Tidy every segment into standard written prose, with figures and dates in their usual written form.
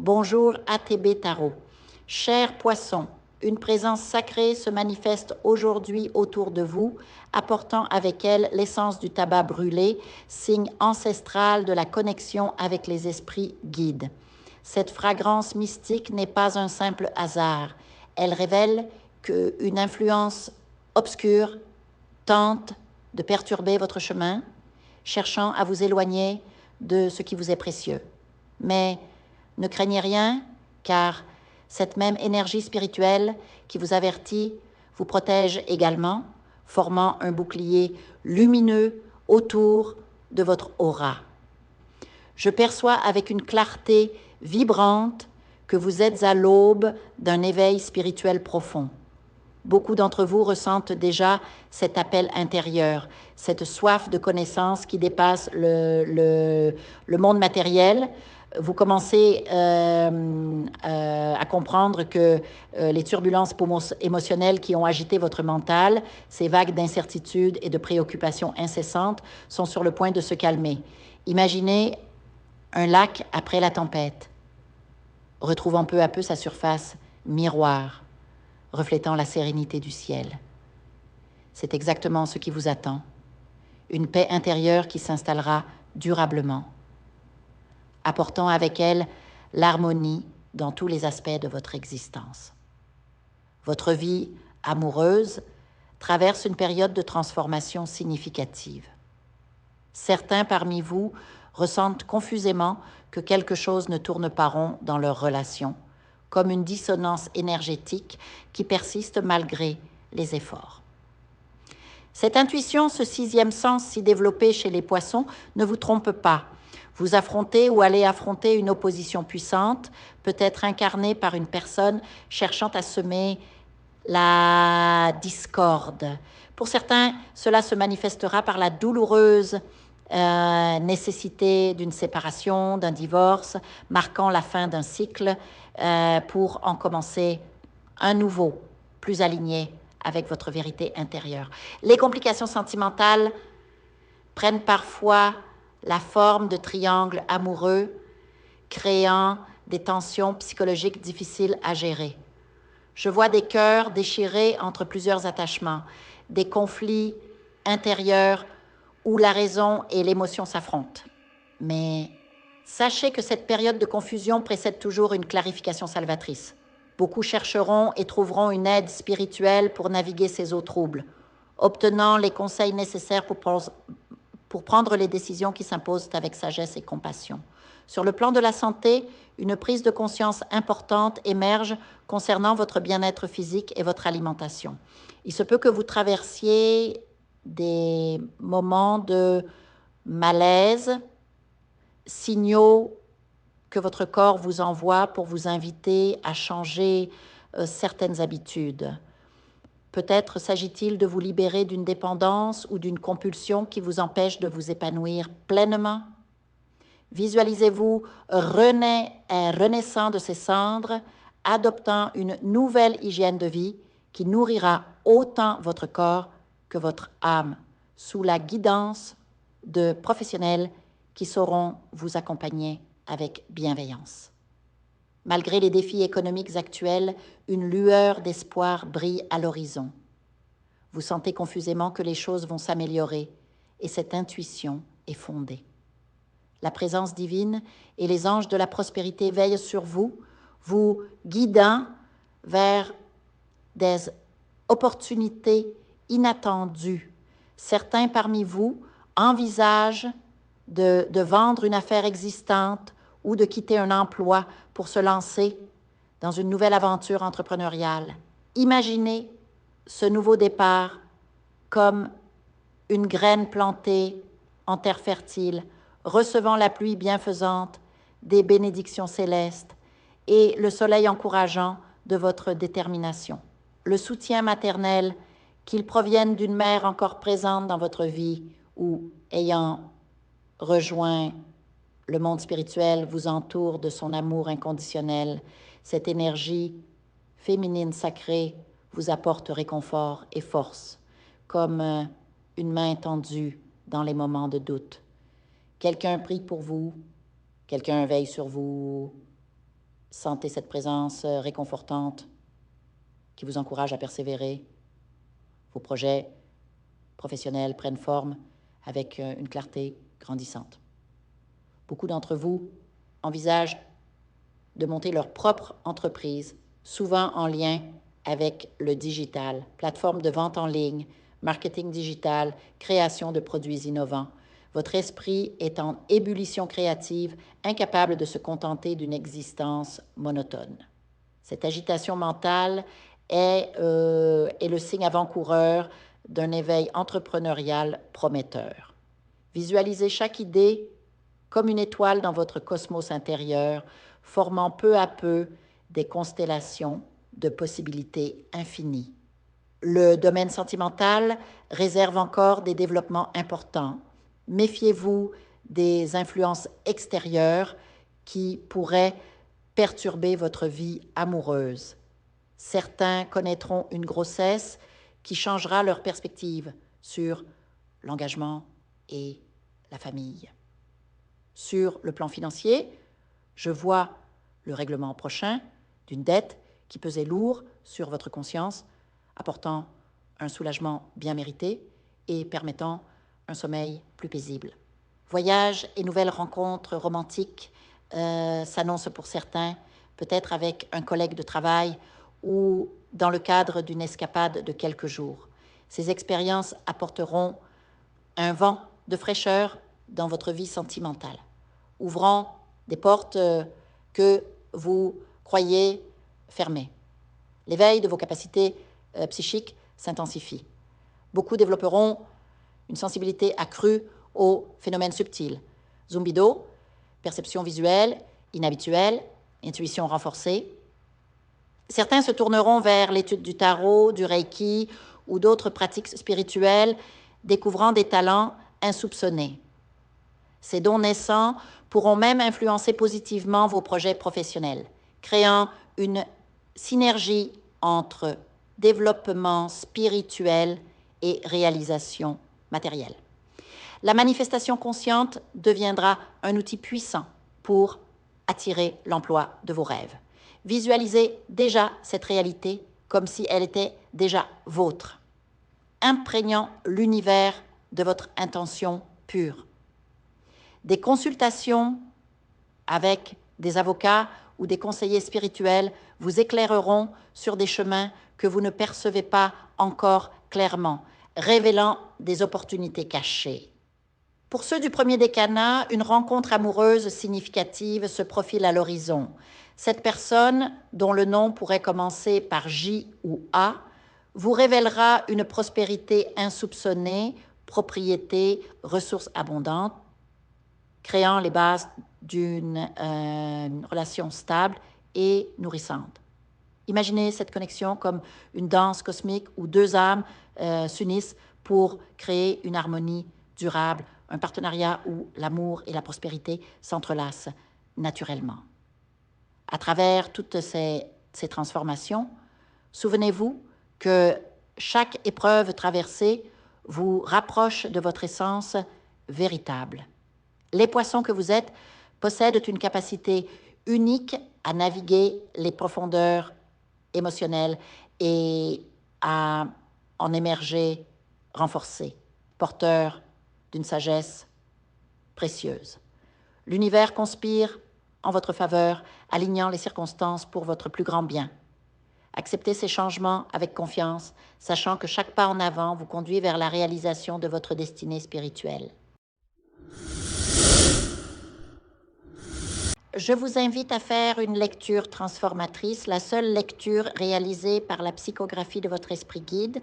Bonjour ATB Tarot. Cher poisson, une présence sacrée se manifeste aujourd'hui autour de vous, apportant avec elle l'essence du tabac brûlé, signe ancestral de la connexion avec les esprits guides. Cette fragrance mystique n'est pas un simple hasard. Elle révèle qu'une influence obscure tente de perturber votre chemin, cherchant à vous éloigner de ce qui vous est précieux. Mais ne craignez rien, car cette même énergie spirituelle qui vous avertit vous protège également, formant un bouclier lumineux autour de votre aura. Je perçois avec une clarté vibrante que vous êtes à l'aube d'un éveil spirituel profond. Beaucoup d'entre vous ressentent déjà cet appel intérieur, cette soif de connaissance qui dépasse le monde matériel. Vous commencez à comprendre que les turbulences émotionnelles qui ont agité votre mental, ces vagues d'incertitude et de préoccupations incessantes, sont sur le point de se calmer. Imaginez un lac après la tempête, retrouvant peu à peu sa surface miroir, reflétant la sérénité du ciel. C'est exactement ce qui vous attend, une paix intérieure qui s'installera durablement, apportant avec elle l'harmonie dans tous les aspects de votre existence. Votre vie amoureuse traverse une période de transformation significative. Certains parmi vous ressentent confusément que quelque chose ne tourne pas rond dans leur relation, comme une dissonance énergétique qui persiste malgré les efforts. Cette intuition, ce sixième sens si développé chez les poissons, ne vous trompe pas. Vous affrontez ou allez affronter une opposition puissante, peut-être incarnée par une personne cherchant à semer la discorde. Pour certains, cela se manifestera par la douloureuse nécessité d'une séparation, d'un divorce, marquant la fin d'un cycle pour en commencer un nouveau, plus aligné avec votre vérité intérieure. Les complications sentimentales prennent parfois la forme de triangles amoureux, créant des tensions psychologiques difficiles à gérer. Je vois des cœurs déchirés entre plusieurs attachements, des conflits intérieurs où la raison et l'émotion s'affrontent. Mais sachez que cette période de confusion précède toujours une clarification salvatrice. Beaucoup chercheront et trouveront une aide spirituelle pour naviguer ces eaux troubles, obtenant les conseils nécessaires pour prendre les décisions qui s'imposent avec sagesse et compassion. Sur le plan de la santé, une prise de conscience importante émerge concernant votre bien-être physique et votre alimentation. Il se peut que vous traversiez des moments de malaise, signaux que votre corps vous envoie pour vous inviter à changer certaines habitudes. Peut-être s'agit-il de vous libérer d'une dépendance ou d'une compulsion qui vous empêche de vous épanouir pleinement. Visualisez-vous renaissant de ces cendres, adoptant une nouvelle hygiène de vie qui nourrira autant votre corps que votre âme, sous la guidance de professionnels qui sauront vous accompagner avec bienveillance. Malgré les défis économiques actuels, une lueur d'espoir brille à l'horizon. Vous sentez confusément que les choses vont s'améliorer et cette intuition est fondée. La présence divine et les anges de la prospérité veillent sur vous, vous guidant vers des opportunités inattendues. Certains parmi vous envisagent de vendre une affaire existante ou de quitter un emploi pour se lancer dans une nouvelle aventure entrepreneuriale. Imaginez ce nouveau départ comme une graine plantée en terre fertile, recevant la pluie bienfaisante des bénédictions célestes et le soleil encourageant de votre détermination. Le soutien maternel, qu'il provienne d'une mère encore présente dans votre vie ou ayant rejoint le monde spirituel, vous entoure de son amour inconditionnel. Cette énergie féminine sacrée vous apporte réconfort et force, comme une main tendue dans les moments de doute. Quelqu'un prie pour vous, quelqu'un veille sur vous, Sentez cette présence réconfortante qui vous encourage à persévérer. Vos projets professionnels prennent forme avec une clarté grandissante. Beaucoup d'entre vous envisagent de monter leur propre entreprise, souvent en lien avec le digital, plateforme de vente en ligne, marketing digital, création de produits innovants. Votre esprit est en ébullition créative, incapable de se contenter d'une existence monotone. Cette agitation mentale est le signe avant-coureur d'un éveil entrepreneurial prometteur. Visualisez chaque idée comme une étoile dans votre cosmos intérieur, formant peu à peu des constellations de possibilités infinies. Le domaine sentimental réserve encore des développements importants. Méfiez-vous des influences extérieures qui pourraient perturber votre vie amoureuse. Certains connaîtront une grossesse qui changera leur perspective sur l'engagement et la famille. Sur le plan financier, je vois le règlement prochain d'une dette qui pesait lourd sur votre conscience, apportant un soulagement bien mérité et permettant un sommeil plus paisible. Voyages et nouvelles rencontres romantiques s'annoncent pour certains, peut-être avec un collègue de travail ou dans le cadre d'une escapade de quelques jours. Ces expériences apporteront un vent de fraîcheur dans votre vie sentimentale, ouvrant des portes que vous croyez fermées. L'éveil de vos capacités psychiques s'intensifie. Beaucoup développeront une sensibilité accrue aux phénomènes subtils. Zumbido, perception visuelle inhabituelle, intuition renforcée. Certains se tourneront vers l'étude du tarot, du reiki ou d'autres pratiques spirituelles, découvrant des talents insoupçonnés. Ces dons naissants pourront même influencer positivement vos projets professionnels, créant une synergie entre développement spirituel et réalisation matérielle. La manifestation consciente deviendra un outil puissant pour attirer l'emploi de vos rêves. Visualisez déjà cette réalité comme si elle était déjà vôtre, imprégnant l'univers de votre intention pure. Des consultations avec des avocats ou des conseillers spirituels vous éclaireront sur des chemins que vous ne percevez pas encore clairement, révélant des opportunités cachées. Pour ceux du premier décanat, une rencontre amoureuse significative se profile à l'horizon. Cette personne, dont le nom pourrait commencer par J ou A, vous révélera une prospérité insoupçonnée, propriété, ressources abondantes, créant les bases d'une relation stable et nourrissante. Imaginez cette connexion comme une danse cosmique où deux âmes s'unissent pour créer une harmonie durable, un partenariat où l'amour et la prospérité s'entrelacent naturellement. À travers toutes ces transformations, souvenez-vous que chaque épreuve traversée vous rapproche de votre essence véritable. Les poissons que vous êtes possèdent une capacité unique à naviguer les profondeurs émotionnelles et à en émerger renforcés, porteurs d'une sagesse précieuse. L'univers conspire en votre faveur, alignant les circonstances pour votre plus grand bien. Acceptez ces changements avec confiance, sachant que chaque pas en avant vous conduit vers la réalisation de votre destinée spirituelle. Je vous invite à faire une lecture transformatrice, la seule lecture réalisée par la psychographie de votre esprit guide,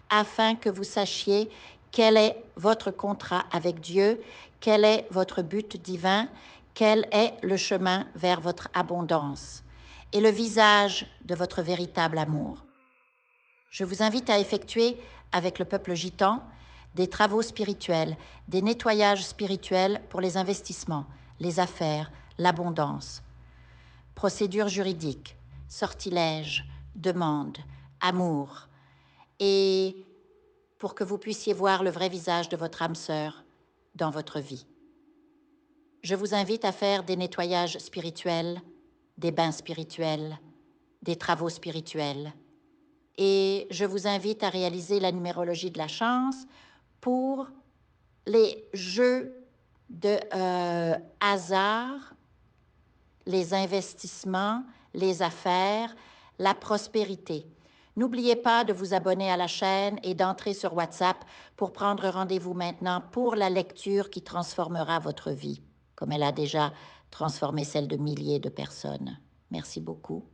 afin que vous sachiez quel est votre contrat avec Dieu, quel est votre but divin, quel est le chemin vers votre abondance et le visage de votre véritable amour. Je vous invite à effectuer avec le peuple gitan des travaux spirituels, des nettoyages spirituels pour les investissements, les affaires, l'abondance. Procédures juridiques, sortilèges, demandes, amour. Et pour que vous puissiez voir le vrai visage de votre âme sœur dans votre vie. Je vous invite à faire des nettoyages spirituels des bains spirituels, des travaux spirituels. Et je vous invite à réaliser la numérologie de la chance pour les jeux de hasard, les investissements, les affaires, la prospérité. N'oubliez pas de vous abonner à la chaîne et d'entrer sur WhatsApp pour prendre rendez-vous maintenant pour la lecture qui transformera votre vie, comme elle a déjà transformé celle de milliers de personnes. Merci beaucoup.